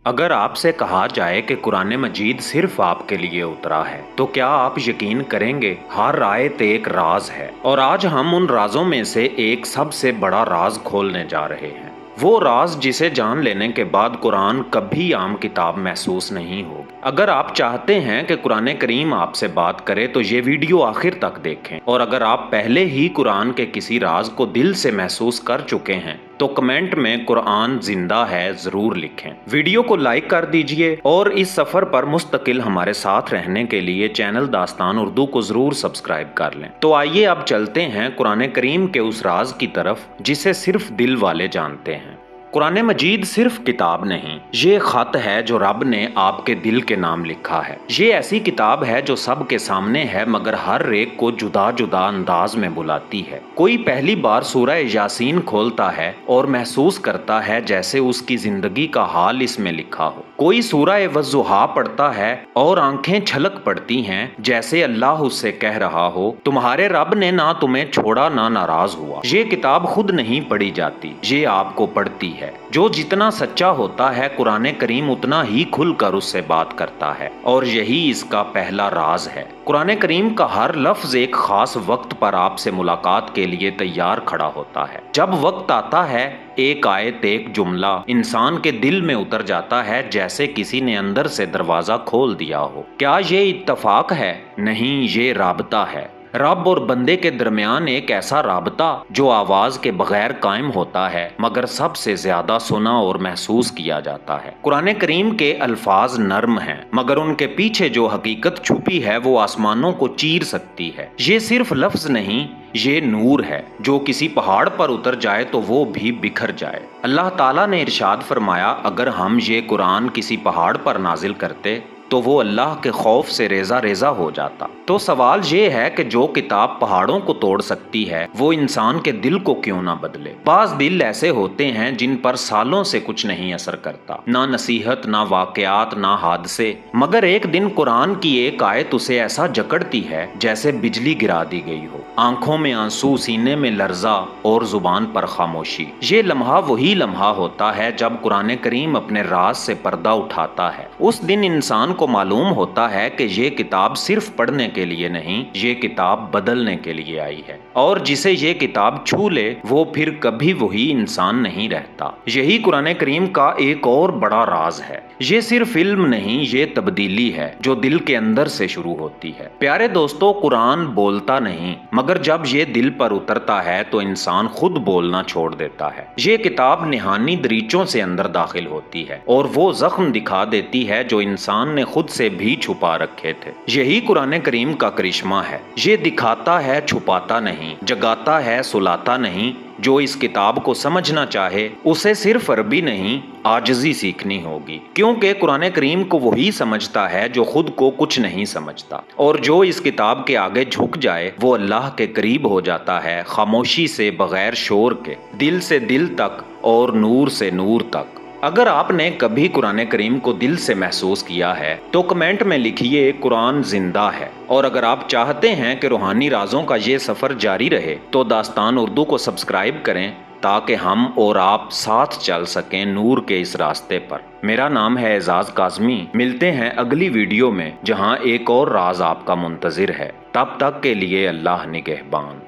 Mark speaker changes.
Speaker 1: اگر آپ سے کہا جائے کہ قرآن مجید صرف آپ کے لیے اترا ہے تو کیا آپ یقین کریں گے؟ ہر آیت ایک راز ہے، اور آج ہم ان رازوں میں سے ایک سب سے بڑا راز کھولنے جا رہے ہیں۔ وہ راز جسے جان لینے کے بعد قرآن کبھی عام کتاب محسوس نہیں ہوگی۔ اگر آپ چاہتے ہیں کہ قرآن کریم آپ سے بات کرے تو یہ ویڈیو آخر تک دیکھیں، اور اگر آپ پہلے ہی قرآن کے کسی راز کو دل سے محسوس کر چکے ہیں تو کمنٹ میں قرآن زندہ ہے ضرور لکھیں۔ ویڈیو کو لائک کر دیجئے، اور اس سفر پر مستقل ہمارے ساتھ رہنے کے لیے چینل داستان اردو کو ضرور سبسکرائب کر لیں۔ تو آئیے اب چلتے ہیں قرآن کریم کے اس راز کی طرف جسے صرف دل والے جانتے ہیں۔ قرآن مجید صرف کتاب نہیں، یہ خط ہے جو رب نے آپ کے دل کے نام لکھا ہے۔ یہ ایسی کتاب ہے جو سب کے سامنے ہے مگر ہر ایک کو جدا جدا انداز میں بلاتی ہے۔ کوئی پہلی بار سورہ یاسین کھولتا ہے اور محسوس کرتا ہے جیسے اس کی زندگی کا حال اس میں لکھا ہو۔ کوئی سورہ والضحیٰ پڑھتا ہے اور آنکھیں چھلک پڑتی ہیں جیسے اللہ اس سے کہہ رہا ہو، تمہارے رب نے نہ تمہیں چھوڑا نہ ناراض ہوا۔ یہ کتاب خود نہیں پڑھی جاتی، یہ آپ کو پڑھتی ہے۔ جو جتنا سچا ہوتا ہے قرآن کریم اتنا ہی کھل کر اس سے بات کرتا ہے، اور یہی اس کا پہلا راز ہے۔ قرآن کریم کا ہر لفظ ایک خاص وقت پر آپ سے ملاقات کے لیے تیار کھڑا ہوتا ہے۔ جب وقت آتا ہے ایک آیت، ایک جملہ انسان کے دل میں اتر جاتا ہے جیسے کسی نے اندر سے دروازہ کھول دیا ہو۔ کیا یہ اتفاق ہے؟ نہیں، یہ رابطہ ہے۔ رب اور بندے کے درمیان ایک ایسا رابطہ جو آواز کے بغیر قائم ہوتا ہے مگر سب سے زیادہ سنا اور محسوس کیا جاتا ہے۔ قرآن کریم کے الفاظ نرم ہیں مگر ان کے پیچھے جو حقیقت چھپی ہے وہ آسمانوں کو چیر سکتی ہے۔ یہ صرف لفظ نہیں، یہ نور ہے جو کسی پہاڑ پر اتر جائے تو وہ بھی بکھر جائے۔ اللہ تعالیٰ نے ارشاد فرمایا، اگر ہم یہ قرآن کسی پہاڑ پر نازل کرتے تو وہ اللہ کے خوف سے ریزہ ریزہ ہو جاتا۔ تو سوال یہ ہے کہ جو کتاب پہاڑوں کو توڑ سکتی ہے وہ انسان کے دل کو کیوں نہ بدلے؟ بعض دل ایسے ہوتے ہیں جن پر سالوں سے کچھ نہیں اثر کرتا، نہ نصیحت، نہ واقعات، نہ حادثے، مگر ایک دن قرآن کی ایک آیت اسے ایسا جکڑتی ہے جیسے بجلی گرا دی گئی ہو۔ آنکھوں میں آنسو، سینے میں لرزہ اور زبان پر خاموشی۔ یہ لمحہ وہی لمحہ ہوتا ہے جب قرآن کریم اپنے راز سے پردہ اٹھاتا ہے۔ اس دن انسان کو معلوم ہوتا ہے کہ یہ کتاب صرف پڑھنے کے لیے نہیں، یہ کتاب بدلنے کے لیے آئی ہے، اور جسے یہ کتاب چھو لے وہ پھر کبھی وہی انسان نہیں رہتا۔ یہی قرآن کریم کا ایک اور بڑا راز ہے۔ یہ صرف علم نہیں، یہ تبدیلی ہے جو دل کے اندر سے شروع ہوتی ہے۔ پیارے دوستو، قرآن بولتا نہیں مگر جب یہ دل پر اترتا ہے تو انسان خود بولنا چھوڑ دیتا ہے۔ یہ کتاب نہانی دریچوں سے اندر داخل ہوتی ہے اور وہ زخم دکھا دیتی ہے جو انسان نے خود سے بھی چھپا رکھے تھے۔ یہی قرآن کریم کا کرشمہ ہے۔ یہ دکھاتا ہے، چھپاتا نہیں، جگاتا ہے، سلاتا نہیں۔ جو اس کتاب کو سمجھنا چاہے اسے صرف عربی نہیں، عاجزی سیکھنی ہوگی، کیونکہ قرآن کریم کو وہی سمجھتا ہے جو خود کو کچھ نہیں سمجھتا، اور جو اس کتاب کے آگے جھک جائے وہ اللہ کے قریب ہو جاتا ہے، خاموشی سے، بغیر شور کے، دل سے دل تک اور نور سے نور تک۔ اگر آپ نے کبھی قرآن کریم کو دل سے محسوس کیا ہے تو کمنٹ میں لکھیے، قرآن زندہ ہے۔ اور اگر آپ چاہتے ہیں کہ روحانی رازوں کا یہ سفر جاری رہے تو داستان اردو کو سبسکرائب کریں تاکہ ہم اور آپ ساتھ چل سکیں نور کے اس راستے پر۔ میرا نام ہے اعزاز کاظمی۔ ملتے ہیں اگلی ویڈیو میں جہاں ایک اور راز آپ کا منتظر ہے۔ تب تک کے لیے اللہ نگہبان۔